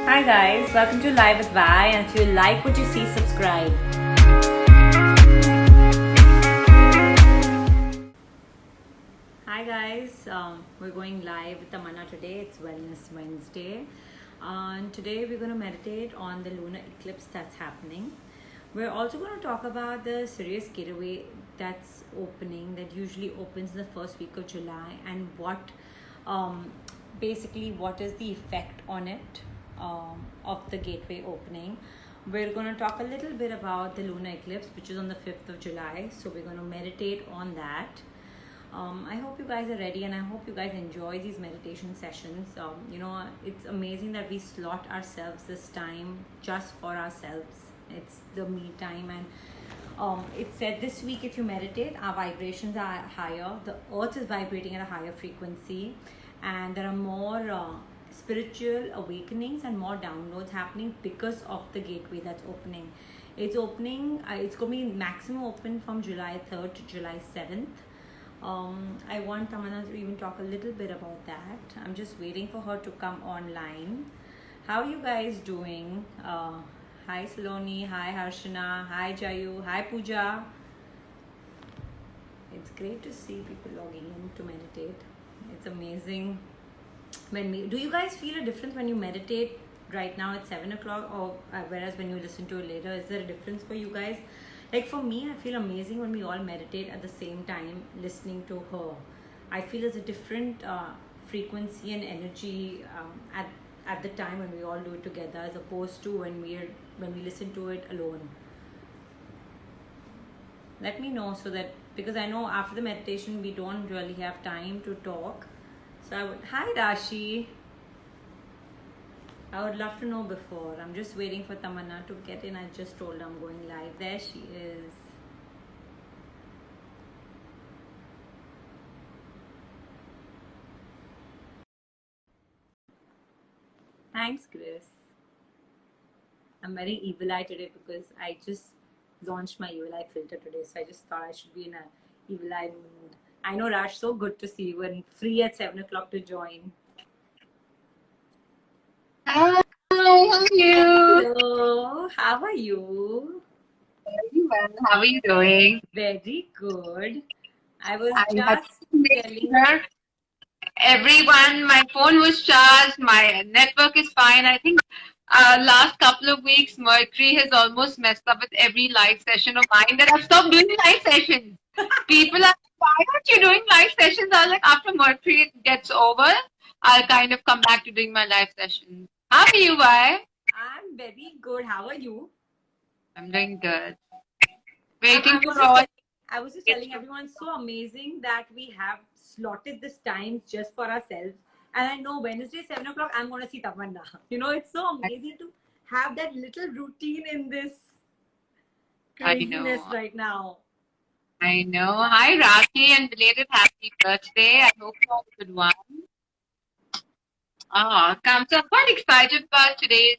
Hi guys, welcome to Live with Vi, and if you like what you see, subscribe. Hi guys, we're going live with Tamanna today. It's Wellness Wednesday, and today we're going to meditate on the lunar eclipse that's happening. We're also going to talk about the Sirius gateway that's opening, that usually opens the first week of July, and basically what is the effect on it of the gateway opening. We're going to talk a little bit about the lunar eclipse, which is on the 5th of July. So we're going to meditate on that. I hope you guys are ready, and I hope you guys enjoy these meditation sessions. It's amazing that we slot ourselves this time just for ourselves. It's the me time, and it said this week if you meditate, our vibrations are higher. The earth is vibrating at a higher frequency, and there are more spiritual awakenings and more downloads happening because of the gateway that's opening. It's opening, it's going to be maximum open from July 3rd to July 7th. I want Tamanna to even talk a little bit about that. I'm just waiting for her to come online. How are you guys doing? Hi Saloni, hi Harshana, hi Jayu, hi Pooja. It's great to see people logging in to meditate. It's amazing. Do you guys feel a difference when you meditate right now at 7 o'clock, or whereas when you listen to it later? Is there a difference for you guys? Like for me, I feel amazing when we all meditate at the same time listening to her. I feel there's a different frequency and energy at the time when we all do it together, as opposed to when we listen to it alone. Let me know, so that, because I know after the meditation we don't really have time to talk. So hi Rashi. I would love to know before. I'm just waiting for Tamanna to get in. I just told her I'm going live. There she is. Thanks, Chris. I'm very evil eye today because I just launched my evil eye filter today. So I just thought I should be in a evil eye mood. I know, Raj, so good to see you, and free at 7 o'clock to join. Hi, how are you? Hello, how are you? Very well. How are you doing? Very good. I was I had just to make telling sure everyone, my phone was charged, my network is fine. I think last couple of weeks, Mercury has almost messed up with every live session of mine that I've stopped doing live sessions. People are, why aren't you doing live sessions? I was like, after Mercury gets over, I'll kind of come back to doing my live sessions. How are you, Vi? I'm very good. How are you? I'm doing good. Waiting for all. I was just telling everyone, so amazing that we have slotted this time just for ourselves. And I know Wednesday, 7 o'clock, I'm going to see Tamanna. It's so amazing to have that little routine in this craziness right now. I know. Hi, Rashi, and belated happy birthday. I hope you have a good one. Oh, come. So I'm quite excited about today's.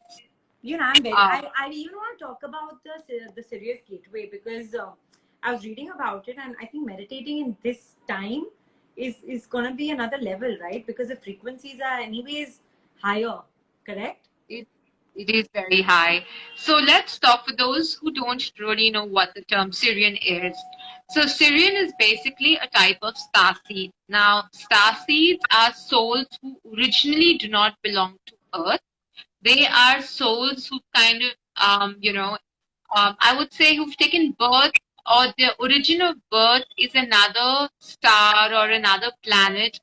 I'm very. I even want to talk about the Sirius gateway, because I was reading about it, and I think meditating in this time is going to be another level, right? Because the frequencies are anyways higher, correct? It is very high. So let's talk for those who don't really know what the term Sirian is. So Sirian is basically a type of star seed. Now, star seeds are souls who originally do not belong to Earth. They are souls who kind of, I would say who've taken birth, or their origin of birth is another star or another planet,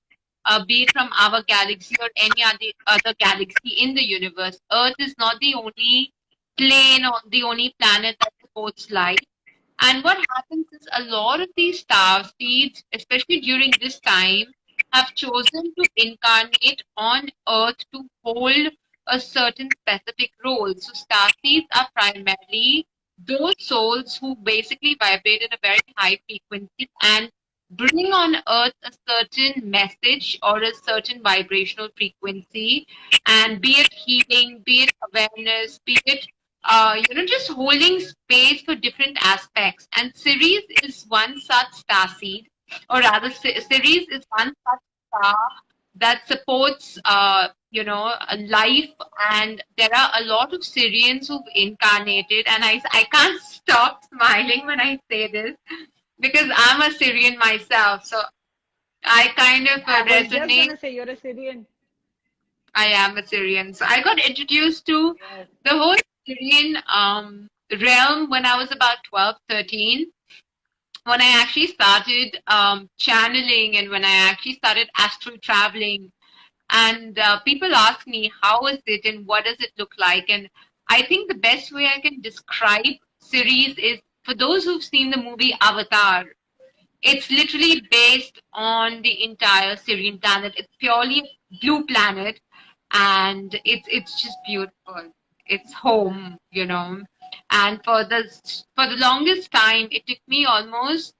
be it from our galaxy or any other galaxy in the universe. Earth is not the only plane or the only planet that supports life. And what happens is a lot of these star seeds, especially during this time, have chosen to incarnate on Earth to hold a certain specific role. So star seeds are primarily those souls who basically vibrate at a very high frequency and bring on Earth a certain message or a certain vibrational frequency, and be it healing, be it awareness, be it just holding space for different aspects. And Ceres is one such star seed, or rather, Ceres is one such star that supports a life, and there are a lot of Syrians who've incarnated, and I can't stop smiling when I say this because I'm a Syrian myself, so I kind of I was just resonate. gonna say you're a Syrian. I am a Syrian, so I got introduced to Yes. the whole Syrian realm when I was about 12, 13, when I actually started channeling and when I actually started astral traveling. And people ask me, how is it and what does it look like? And I think the best way I can describe series is for those who've seen the movie Avatar. It's literally based on the entire Syrian planet. It's purely a blue planet, and it's just beautiful. It's home. And for the longest time, it took me almost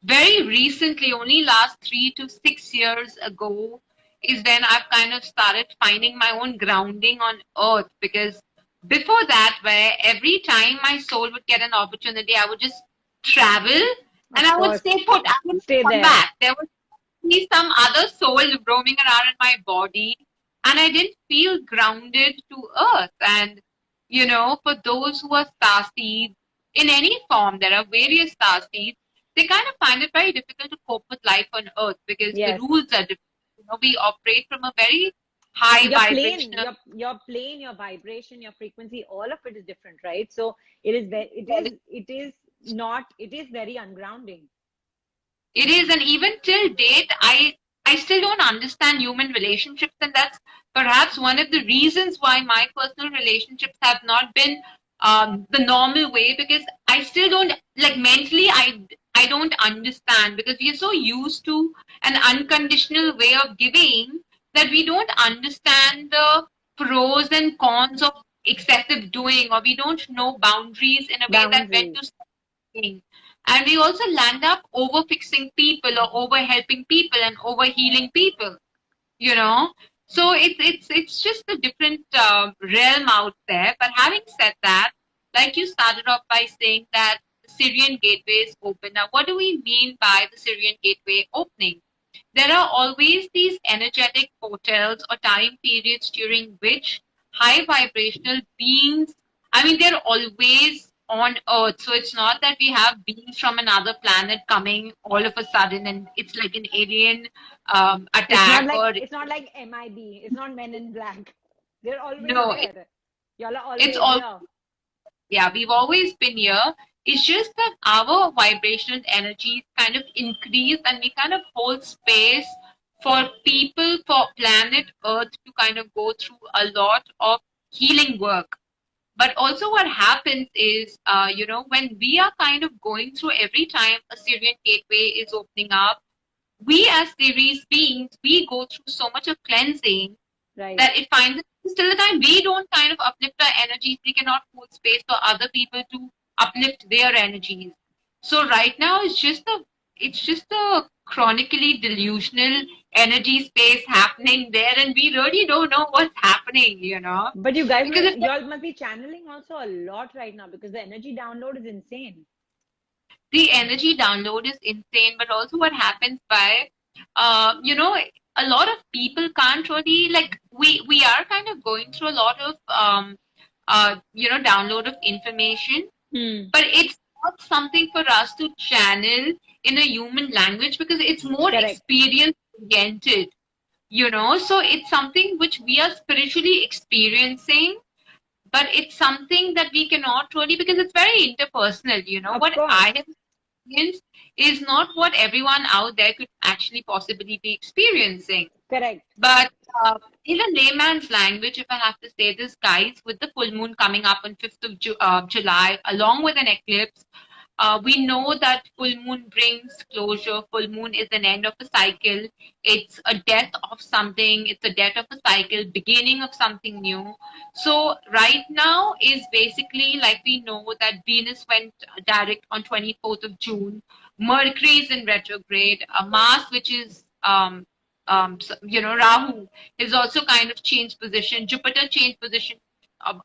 very recently, only last 3 to 6 years ago, is when I've kind of started finding my own grounding on earth. Because before that, where every time my soul would get an opportunity, I would just travel and Of I would course. stay put. I would Stay come there. back. There would be some other soul roaming around in my body, and I didn't feel grounded to earth. And for those who are star seeds in any form, there are various star seeds. They kind of find it very difficult to cope with life on earth because the Yes. rules are different. We operate from a very high Your plane, vibrational. your plane, your vibration, your frequency, all of it is different, right? So it is very ungrounding. It is, and even till date, I still don't understand human relationships, and that's perhaps one of the reasons why my personal relationships have not been the normal way, because I still don't, like, mentally. I don't understand because we are so used to an unconditional way of giving that we don't understand the pros and cons of excessive doing, or we don't know boundaries in a way that when Boundaries. to thing. And we also land up over fixing people or over helping people and over healing people, you know. So it's just a different realm out there. But having said that, like you started off by saying that the Syrian gateway is open. Now, what do we mean by the Syrian gateway opening? There are always these energetic portals or time periods during which high vibrational beings, I mean, they're always on Earth. So it's not that we have beings from another planet coming all of a sudden and it's like an alien It's not attack like or it's not like MIB. It's not Men in Black. They're always no, there. Y'all are it's always all, here. yeah, we've always been here. It's just that our vibrational energies kind of increase and we kind of hold space for people, for planet Earth to kind of go through a lot of healing work. But also, what happens is, when we are kind of going through every time a Syrian gateway is opening up, we as series beings, we go through so much of cleansing Right. that it finds till the time we don't kind of uplift our energies, we cannot hold space for other people to uplift their energies. So right now it's just a chronically delusional energy space happening there, and we really don't know what's happening. But you guys, Because it's y'all must be channeling also a lot right now because the energy download is insane. the energy download is insane, but also what happens by, a lot of people can't really, like, we are kind of going through a lot of download of information, Hmm. but it's not something for us to channel in a human language because it's more Correct. experience oriented. So it's something which we are spiritually experiencing, but it's something that we cannot really, because it's very interpersonal. Of What I course. have experienced is not what everyone out there could actually possibly be experiencing. Correct. But in a layman's language, if I have to say this, guys, with the full moon coming up on 5th of July, along with an eclipse, we know that full moon brings closure. Full moon is an end of a cycle. It's a death of something. It's a death of a cycle, beginning of something new. So right now is basically, like, we know that Venus went direct on 24th of June. Mercury is in retrograde. Mars, which is Rahu, is also kind of changed position. Jupiter changed position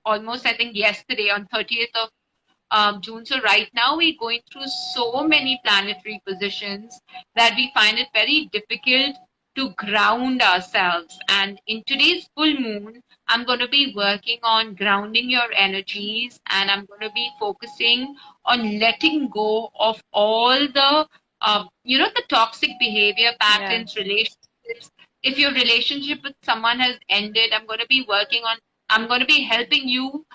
almost, I think, yesterday on 30th of June. So right now we're going through so many planetary positions that we find it very difficult to ground ourselves. And in today's full moon, I'm going to be working on grounding your energies, and I'm going to be focusing on letting go of all the, the toxic behavior Yeah. patterns, relationships. If your relationship with someone has ended, I'm going to be helping you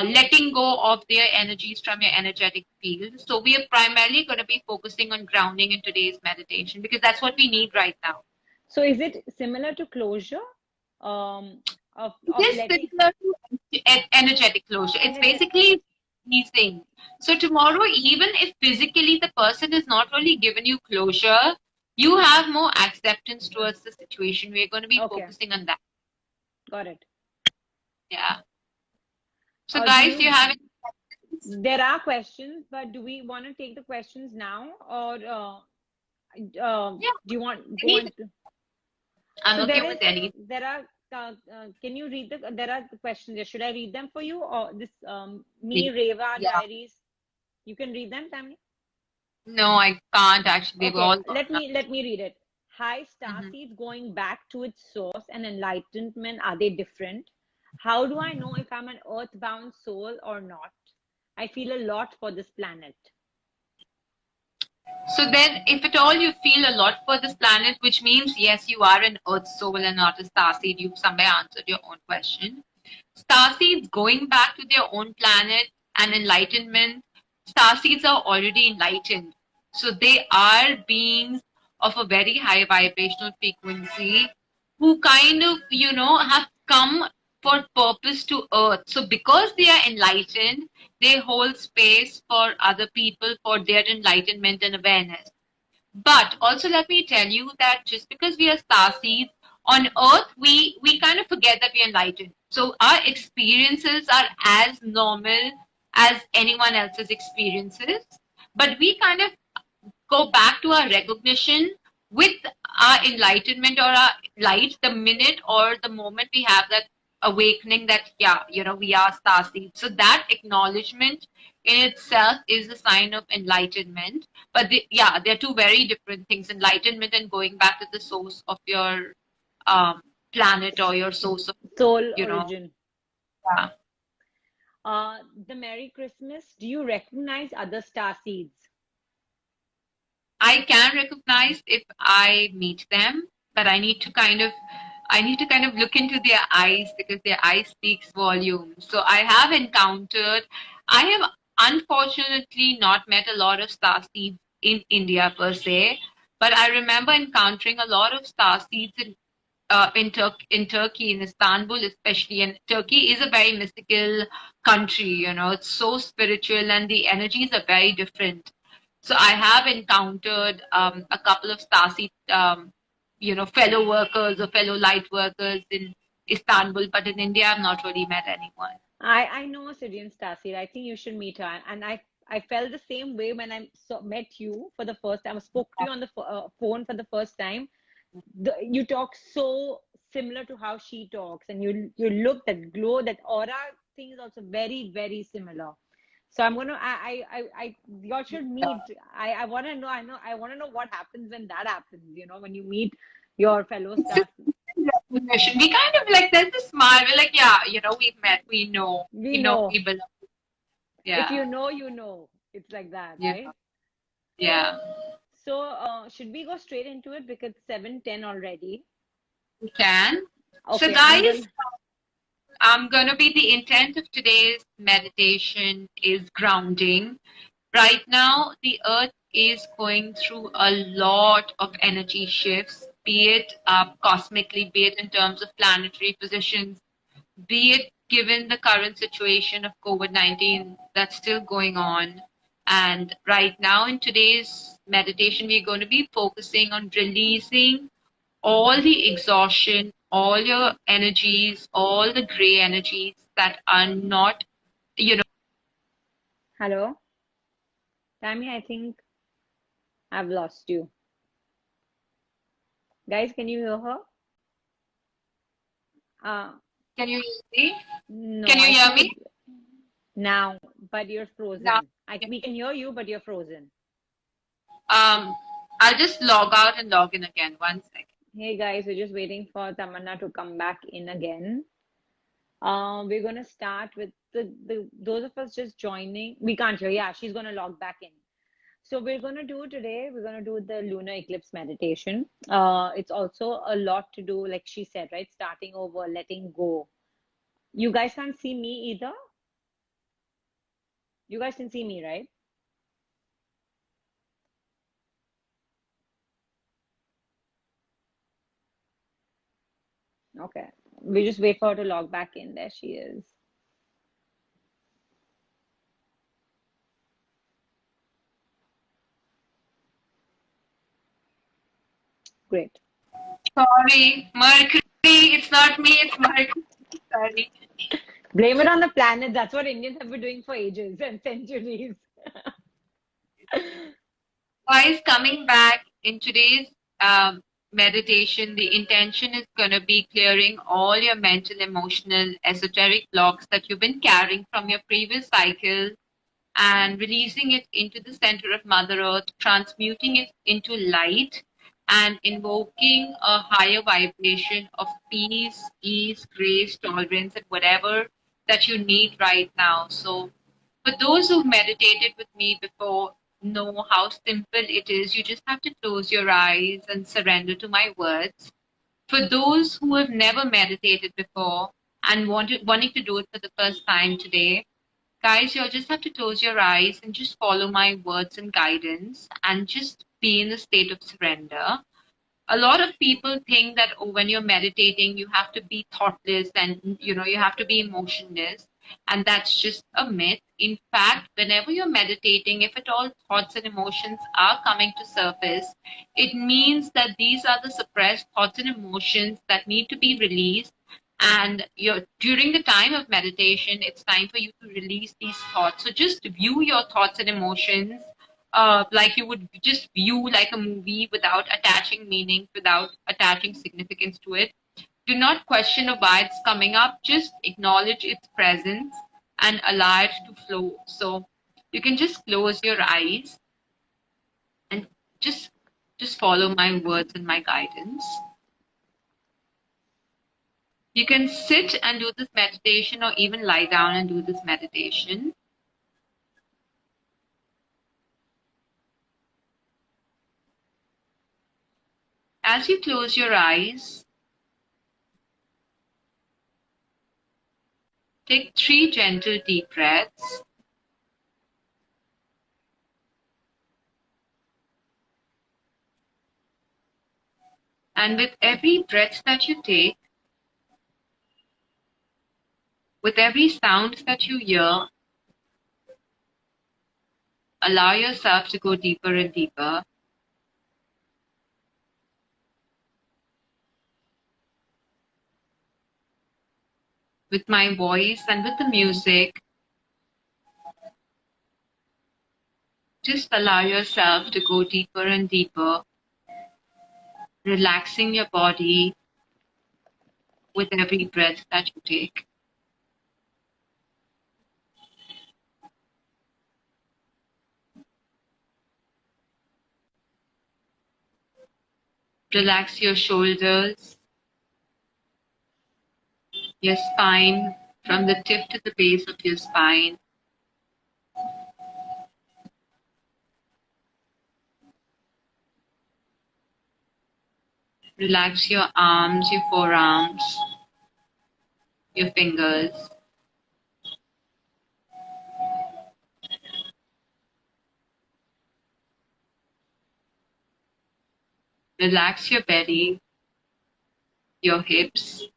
letting go of their energies from your energetic field. So we are primarily going to be focusing on grounding in today's meditation because that's what we need right now. So is it similar to closure? It Of is letting similar to energetic closure. It's energetic. basically releasing. So tomorrow, even if physically the person is not really given you closure, you have more acceptance towards the situation. We're going to be Okay, focusing on that. got it. Yeah. So Do guys, do you you? have any questions? There are questions, but do we want to take the questions now, or Yeah. do you want go Any, on to? I'm So okay with any. there are. Can you read there are the questions there. Should I read them for you, or this me Reva Yeah. diaries? You can read them, Tammy. No, I can't actually. They were Okay, all gone. let me read it. Hi, Mhm. starseeds going back to its source and enlightenment, are they different? How do I know if I'm an earthbound soul or not? I feel a lot for this planet. So then, if at all you feel a lot for this planet, which means yes, you are an Earth soul and not a starseed, you've somewhere answered your own question. Starseeds going back to their own planet and enlightenment, starseeds are already enlightened. So they are beings of a very high vibrational frequency who kind of, have come for purpose to Earth. So because they are enlightened, they hold space for other people for their enlightenment and awareness. But also let me tell you that just because we are star seeds on Earth, we kind of forget that we are enlightened. So our experiences are as normal as anyone else's experiences, but we kind of go back to our recognition with our enlightenment or our light the minute or the moment we have that awakening that yeah, we are star seeds. So that acknowledgement in itself is a sign of enlightenment. But yeah, they're two very different things, enlightenment and going back to the source of your um, planet or your source of Soul you know origin. yeah. The Merry Christmas. Do you recognize other star seeds? I can recognize if I meet them, but I need to kind of look into their eyes because their eyes speaks volumes. So I have unfortunately not met a lot of star seeds in India per se, but I remember encountering a lot of star seeds in Turkey, in Istanbul especially. And Turkey is a very mystical country, it's so spiritual and the energies are very different. So I have encountered a couple of Stasi, fellow workers or fellow light workers in Istanbul, but in India, I've not really met anyone. I know Syrian Starseed. I think you should meet her. And I felt the same way when met you for the first time. I spoke to you on the phone for the first time. You talk so similar to how she talks, and you look that glow, that aura thing is also very similar. So I'm gonna I y'all should meet. I want to know. I want to know what happens when that happens. When you meet your fellow It's just staff. recognition. We kind of like, there's a smile. We're like, yeah, we've met, We know. we belong. If Yeah, you know, you know. It's like that, yeah, right? yeah. So, should we go straight into it because it's 7:10 already? We can. So, Okay, I'm guys, going. I'm going to be the intent of today's meditation is grounding. Right now, the earth is going through a lot of energy shifts, be it cosmically, be it in terms of planetary positions, be it given the current situation of COVID-19 that's still going on. And right now, in today's meditation, we're going to be focusing on releasing all the exhaustion, all your energies, all the gray energies that are not, you know, Hello, Tammy. I think I've lost you. Guys, can you hear her? Uh, can you hear me? no, Can you I hear think me? now, but you're Now, frozen. We can hear you, but you're frozen. I'll just log out and log in again. One second. Hey guys, we're just waiting for Tamanna to come back in again. We're gonna start with the those of us just joining. We can't hear. Yeah, she's gonna log back in. So we're gonna do today. We're gonna do the lunar eclipse meditation. It's also a lot to do, like she said, right? Starting over, letting go. You guys can't see me either. You guys can see me, right? Okay. We just wait for her to log back in. There she is. Great. Sorry, Mercury. It's not me. It's Mercury. Sorry. Blame it on the planet. That's what Indians have been doing for ages and centuries. Guys, coming back in today's meditation, the intention is going to be clearing all your mental, emotional, esoteric blocks that you've been carrying from your previous cycle and releasing it into the center of Mother Earth, transmuting it into light and invoking a higher vibration of peace, ease, grace, tolerance, and whatever that you need right now. So, for those who've meditated with me before, know how simple it is. You just have to close your eyes and surrender to my words. For those who have never meditated before and wanting to do it for the first time today, guys, you'll just have to close your eyes and just follow my words and guidance and just be in a state of surrender. A lot of people think that, oh, when you're meditating you have to be thoughtless and you have to be emotionless, and that's just a myth. In fact, whenever you're meditating, if at all thoughts and emotions are coming to surface, it means that these are the suppressed thoughts and emotions that need to be released. And during the time of meditation, it's time for you to release these thoughts. So just view your thoughts and emotions like you would just view like a movie, without attaching meaning, without attaching significance to it. Do not question why it's coming up. Just acknowledge its presence and allow it to flow. So you can just close your eyes and just just follow my words and my guidance. You can sit and do this meditation or even lie down and do this meditation. As you close your eyes, take 3 gentle deep breaths. And with every breath that you take, with every sound that you hear, allow yourself to go deeper and deeper. With my voice and with the music, just allow yourself to go deeper and deeper, relaxing your body with every breath that you take. Relax your shoulders, your spine, from the tip to the base of your spine. Relax your arms, your forearms, your fingers. Relax your belly, your hips.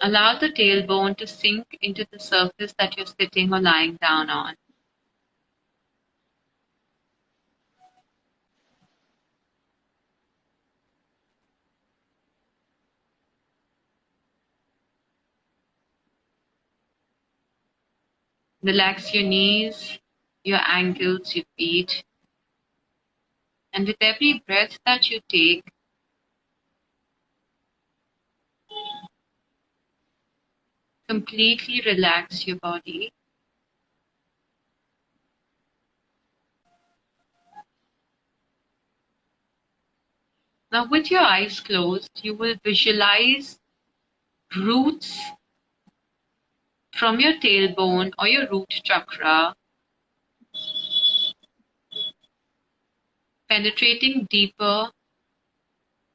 Allow the tailbone to sink into the surface that you're sitting or lying down on. Relax your knees, your ankles, your feet. And with every breath that you take, completely relax your body. Now, with your eyes closed, you will visualize roots from your tailbone or your root chakra penetrating deeper,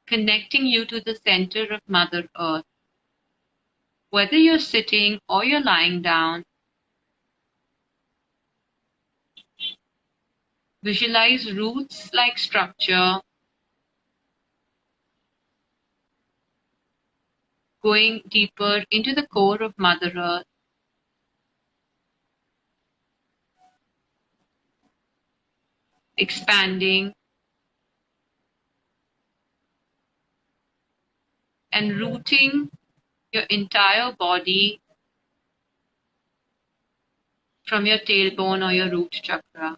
connecting you to the center of Mother Earth. Whether you're sitting or you're lying down, visualize roots-like structure going deeper into the core of Mother Earth, expanding and rooting your entire body from your tailbone or your root chakra.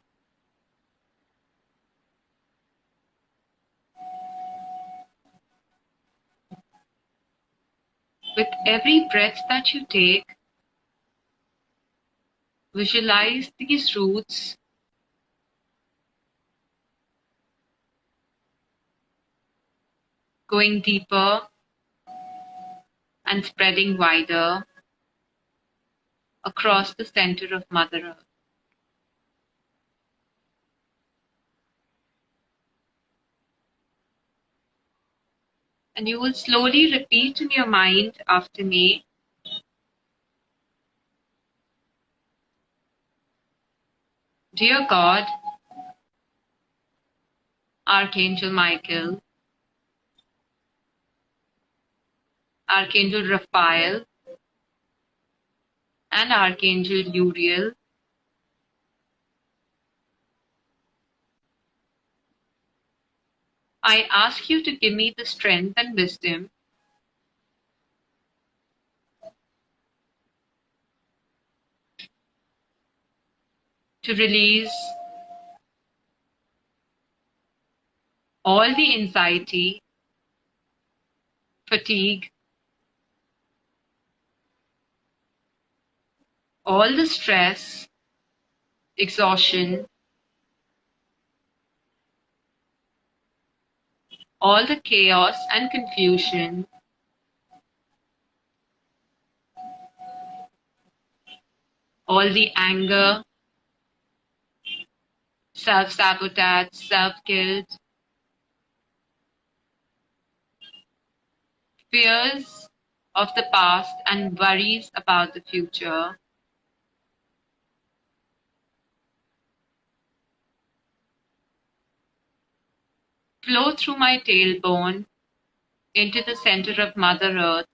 With every breath that you take, visualize these roots going deeper and spreading wider across the center of Mother Earth. And you will slowly repeat in your mind after me, Dear God, Archangel Michael, Archangel Raphael, and Archangel Uriel, I ask you to give me the strength and wisdom to release all the anxiety, fatigue, all the stress, exhaustion, all the chaos and confusion, all the anger, self-sabotage, self-guilt, fears of the past, and worries about the future. Flow through my tailbone into the center of Mother Earth.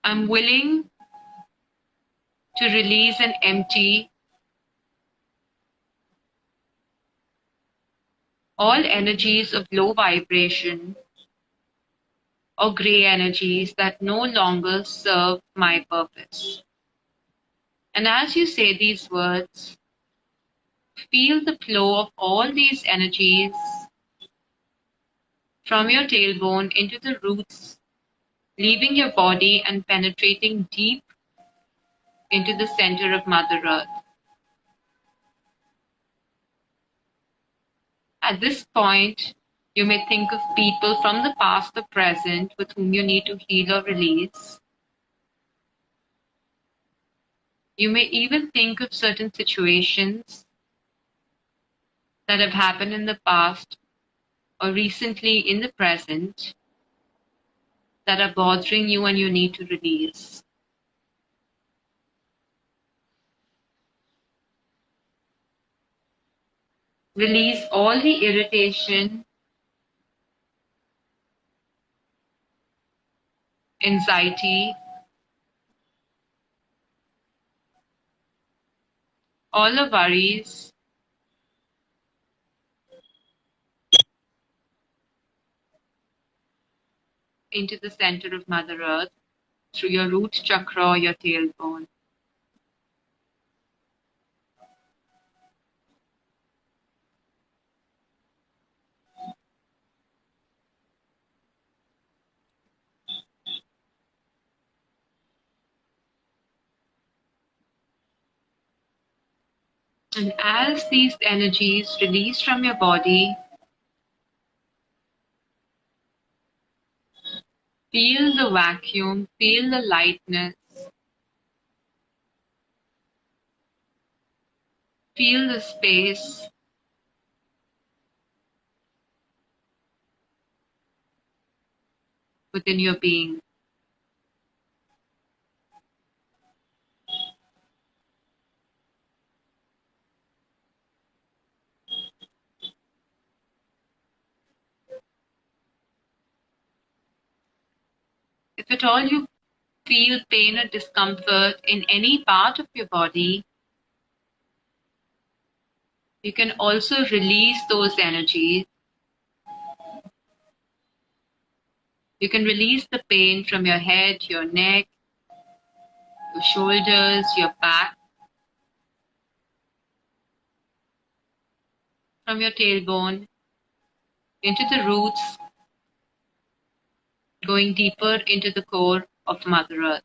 I'm willing to release and empty all energies of low vibration or gray energies that no longer serve my purpose. And as you say these words, feel the flow of all these energies from your tailbone into the roots, leaving your body and penetrating deep into the center of Mother Earth. At this point, you may think of people from the past or present with whom you need to heal or release. You may even think of certain situations that have happened in the past or recently in the present that are bothering you and you need to release. Release all the irritation, anxiety, all the worries, into the center of Mother Earth through your root chakra or your tailbone. And as these energies release from your body, feel the vacuum, feel the lightness, feel the space within your being. If at all you feel pain or discomfort in any part of your body, you can also release those energies. You can release the pain from your head, your neck, your shoulders, your back, from your tailbone, into the roots, going deeper into the core of Mother Earth.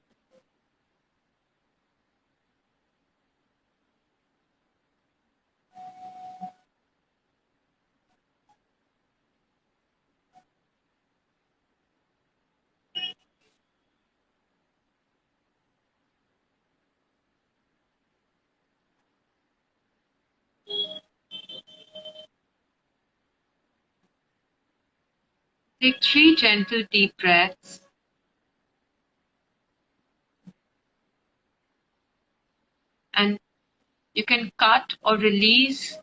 Take 3 gentle deep breaths, and you can cut or release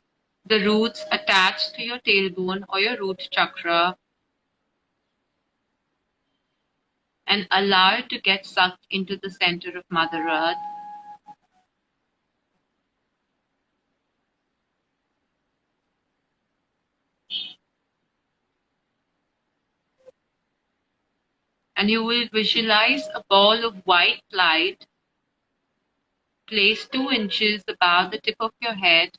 the roots attached to your tailbone or your root chakra and allow it to get sucked into the center of Mother Earth. And you will visualize a ball of white light placed 2 inches above the tip of your head.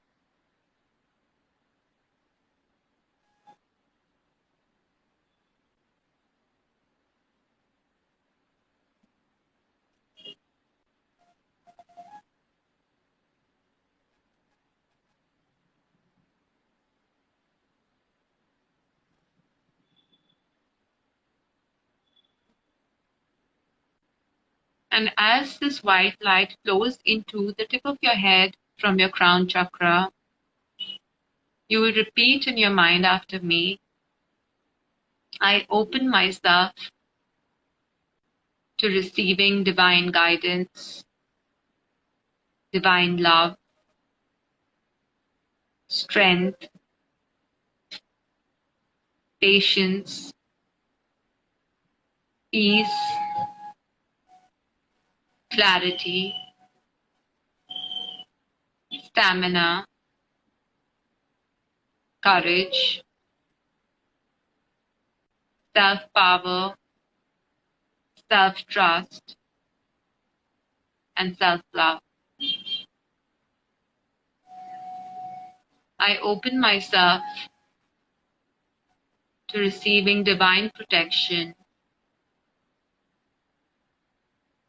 And as this white light flows into the tip of your head from your crown chakra, you will repeat in your mind after me, I open myself to receiving divine guidance, divine love, strength, patience, peace, clarity, stamina, courage, self-power, self-trust, and self-love. I open myself to receiving divine protection,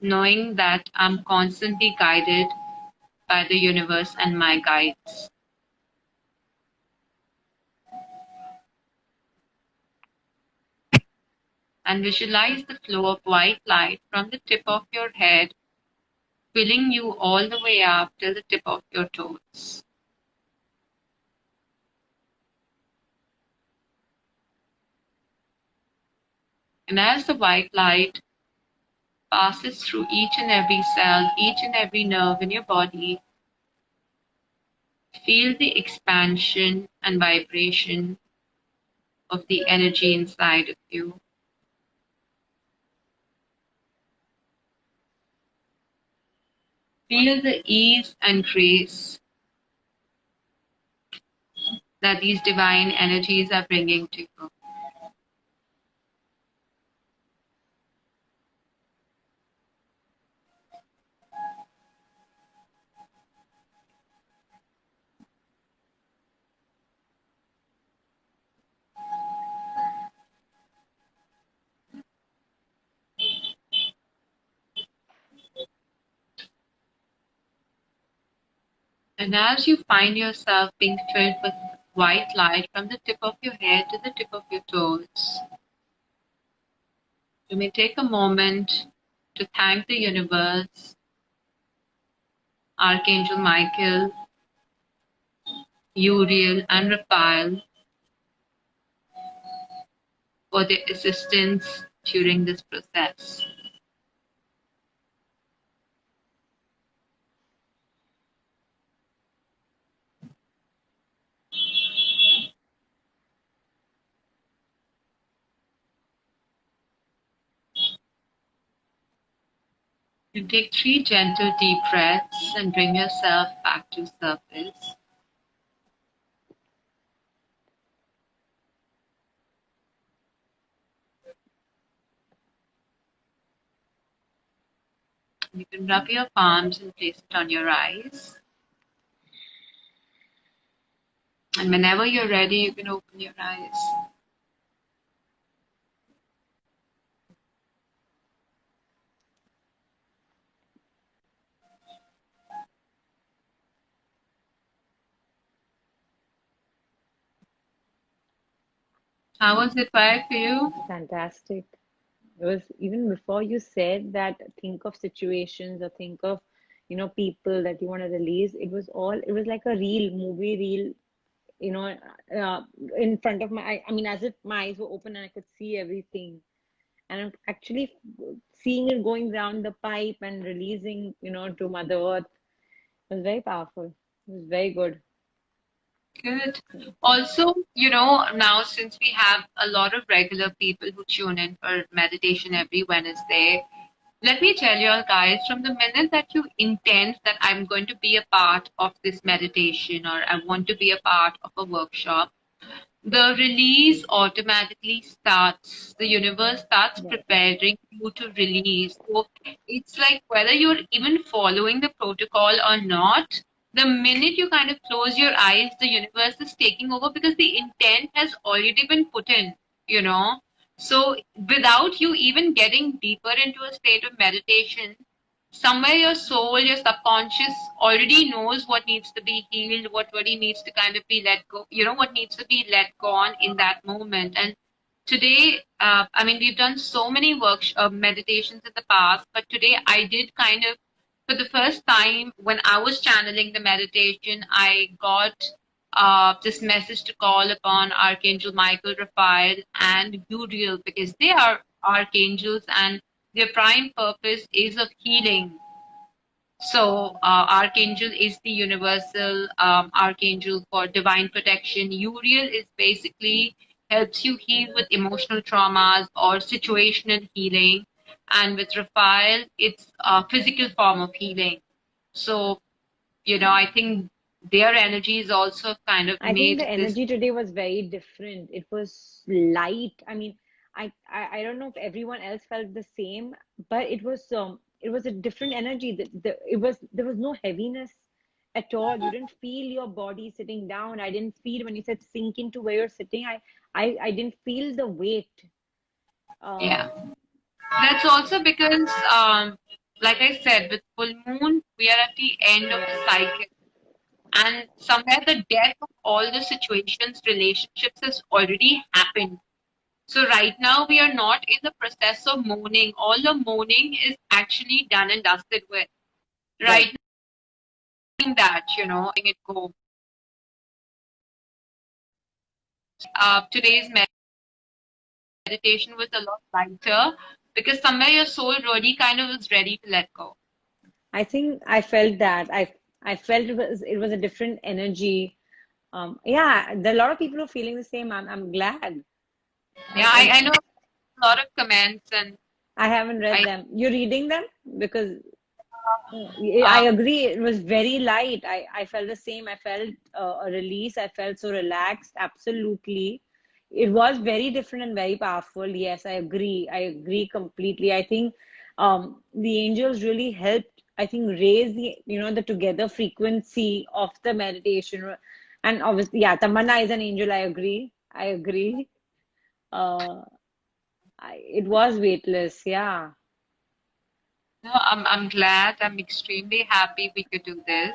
knowing that I'm constantly guided by the universe and my guides. And visualize the flow of white light from the tip of your head, filling you all the way up till the tip of your toes. And as the white light passes through each and every cell, each and every nerve in your body, feel the expansion and vibration of the energy inside of you. Feel the ease and grace that these divine energies are bringing to you. And as you find yourself being filled with white light from the tip of your head to the tip of your toes, you may take a moment to thank the universe, Archangel Michael, Uriel, and Raphael for their assistance during this process. You take 3 gentle deep breaths and bring yourself back to surface. You can rub your palms and place it on your eyes. And whenever you're ready, you can open your eyes. How was it quiet for you? Fantastic. It was even before you said that, think of situations or think of, people that you want to release. It was like a movie reel, you know, uh, in front of I mean, as if my eyes were open and I could see everything. And I'm actually seeing it going down the pipe and releasing, to Mother Earth. It was very powerful. It was very good. Good. Also, now since we have a lot of regular people who tune in for meditation every Wednesday, let me tell you all guys, from the minute that you intend that I'm going to be a part of this meditation or I want to be a part of a workshop, the release automatically starts. The universe starts Yes. preparing you to release. So it's like whether you're even following the protocol or not, the minute you kind of close your eyes, the universe is taking over because the intent has already been put in. So without you even getting deeper into a state of meditation, somewhere your soul, your subconscious already knows what needs to be healed, what really needs to kind of be let go, what needs to be let go on in that moment. And today, I mean, we've done so many meditations in the past, but today I did kind of, for the first time, when I was channeling the meditation, I got this message to call upon Archangel Michael, Raphael, and Uriel because they are archangels and their prime purpose is of healing. So, Archangel is the universal archangel for divine protection. Uriel is basically helps you heal with emotional traumas or situational healing. And with Raphael, it's a physical form of healing. So, I think their energies also kind of I think the made this. energy today was very different. It was light. I mean, I don't know if everyone else felt the same, but it was a different energy. There was no heaviness at all. You didn't feel your body sitting down. I didn't feel when you said sink into where you're sitting. I didn't feel the weight. Yeah. Uh, That's also because, like I said, with full moon, we are at the end of the yes. cycle. And somewhere the death of all the situations, relationships has already happened. So right now we are not in the process of mourning. All the mourning is actually done and dusted with. Right. Right now, that, letting it go. Today's meditation was a lot lighter because somewhere your soul really kind of is ready to let go. I think I felt that. I felt it was a different energy. Yeah, there are a lot of people who are feeling the same. I'm glad. Yeah, I know a lot of comments and I haven't read I them. You're reading them? Because I uh, agree, it was very light. I felt the same. I felt a release. I felt so relaxed. Absolutely. It was very different and very powerful. Yes, I agree. I agree completely. I think the angels really helped, I think, raise the together frequency of the meditation. And obviously, yeah, Tamanna is an angel. I agree. I agree. Uh, it was weightless. Yeah. no, I'm glad. I'm extremely happy we could do this.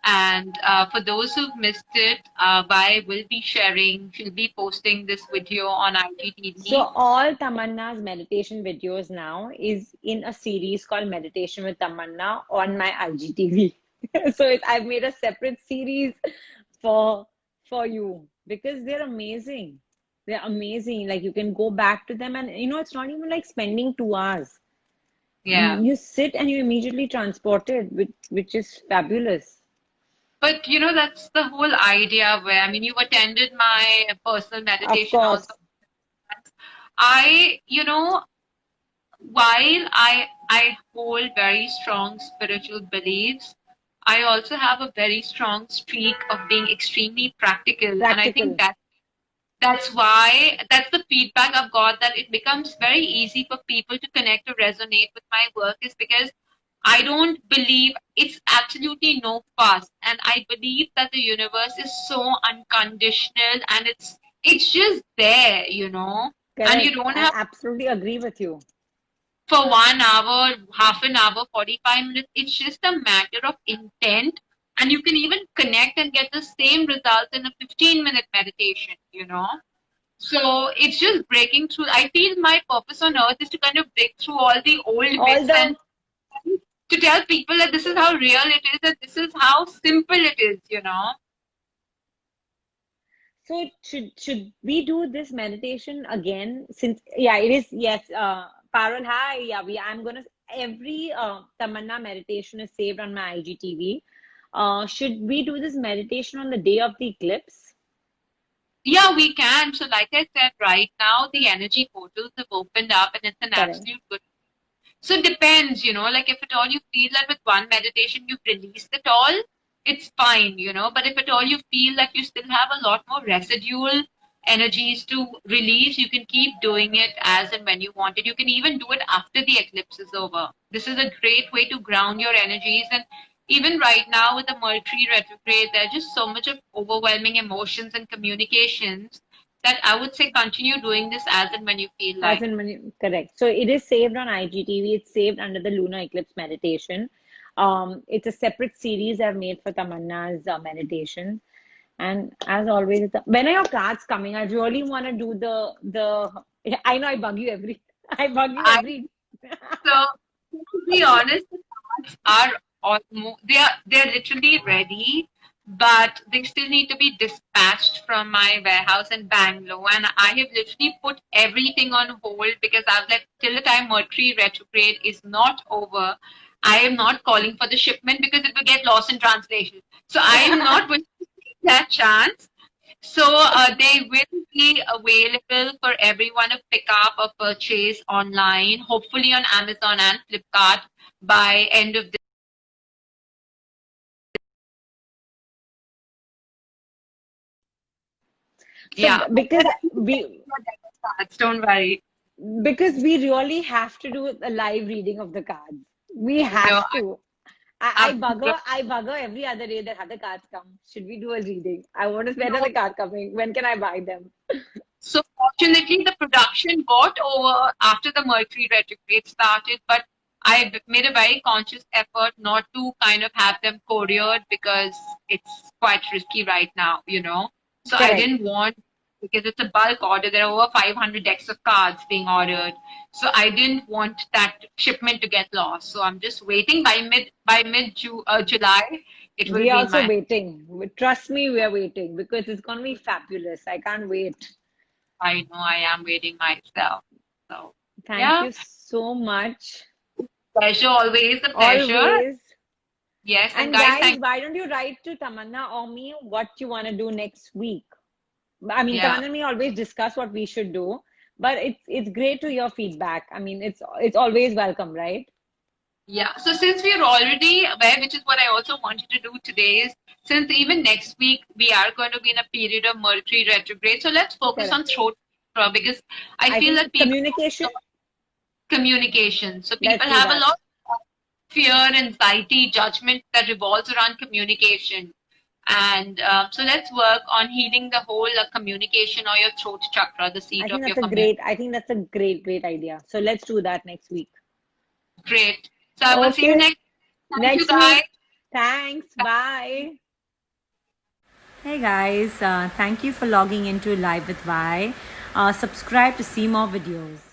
And for those who've missed it, Vi will be sharing, she'll be posting this video on So IGTV. all Tamanna's meditation videos now is in a series called Meditation with Tamanna on my IGTV. So I've made a separate series for you because they're amazing. They're amazing. Like you can go back to them, and it's not even like spending 2 hours. Yeah. You sit and you immediately transported, which is fabulous. But that's the whole idea where, I mean, you've attended my personal Of meditation also. course. I, while I hold very strong spiritual beliefs, I also have a very strong streak of being extremely practical. And I think Practical. that's the feedback I've got, that it becomes very easy for people to connect or resonate with my work, is because I don't believe it's absolutely no fuss. And I believe that the universe is so unconditional, and it's just there. And you Correct. don't I have absolutely agree with you. for 1 hour, half an hour, 45 minutes. It's just a matter of intent. And you can even connect and get the same result in a 15-minute meditation. So it's just breaking through. I feel my purpose on earth is to kind of break through all the old All myths the and to tell people that this is how real it is, and this is how simple it is. So should we do this meditation again? Since yeah, it is yes. Parul, hi. Yeah, I'm gonna every Tamanna meditation is saved on my IGTV. Should we do this meditation on the day of the eclipse? Yeah, we can. So like I said, right now the energy portals have opened up, and it's an Correct. absolute good. So it depends. Like if at all you feel that with one meditation you've released it all, it's fine. But if at all you feel that you still have a lot more residual energies to release, you can keep doing it as and when you want it. You can even do it after the eclipse is over. This is a great way to ground your energies. And even right now with the Mercury retrograde, there's just so much of overwhelming emotions and communications that I would say continue doing this as and when you feel As like. in when correct. So it is saved on IGTV. It's saved under the lunar eclipse meditation. It's a separate series I've made for Tamanna's meditation. And as always, when are your cards coming? I really want to do the. I know I bug you every. I bug you I every. So to be honest, the cards are almost they're literally ready, but they still need to be dispatched from my warehouse in Bangalore. And I have literally put everything on hold because I've let till the time Mercury retrograde is not over. I am not calling for the shipment because it will get lost in translation. So I am not going to take that chance. So they will be available for everyone to pick up or purchase online, hopefully on Amazon and Flipkart by end of this. So Yeah, don't worry. because we really have to do a live reading of the cards. We have No, to. I I've, bug her. I bug her every other day that have the cards come. Should we do a reading? I want to. When are no. the cards coming? When can I buy them? So fortunately, the production got over after the Mercury retrograde started, but I made a very conscious effort not to kind of have them couriered because it's quite risky right now. So I Correct. didn't want, because it's a bulk order. There are over 500 decks of cards being ordered, so I didn't want that shipment to get lost. So I'm just waiting. By mid July, it will We are be in also my. waiting. Trust me, we are waiting because it's going to be fabulous. I can't wait. I know I am waiting myself. So Thank yeah. you so much. Pleasure, always a pleasure. Always. Yes, and And guys, guys, thank why don't you write to Tamanna or me what you want to do next week? I mean, yeah, Tamanna and me always discuss what we should do, but it's great to hear feedback. I mean, it's always welcome, right? yeah. So since we are already aware, which is what I also wanted to do today, is since even next week we are going to be in a period of Mercury retrograde, so let's focus Correct. on throat chakra because I I feel think that people communication, communication. So let's people do have a that. lot of fear, anxiety, judgment that revolves around communication. And so let's work on healing the whole communication or your throat chakra, the seat of your community. I think that's a great idea. So let's do that next week. Great. So I will see you Okay. next. Thank you, Next guys. week. Thanks. Bye. Hey guys, thank you for logging into Live with Vi. Subscribe to see more videos.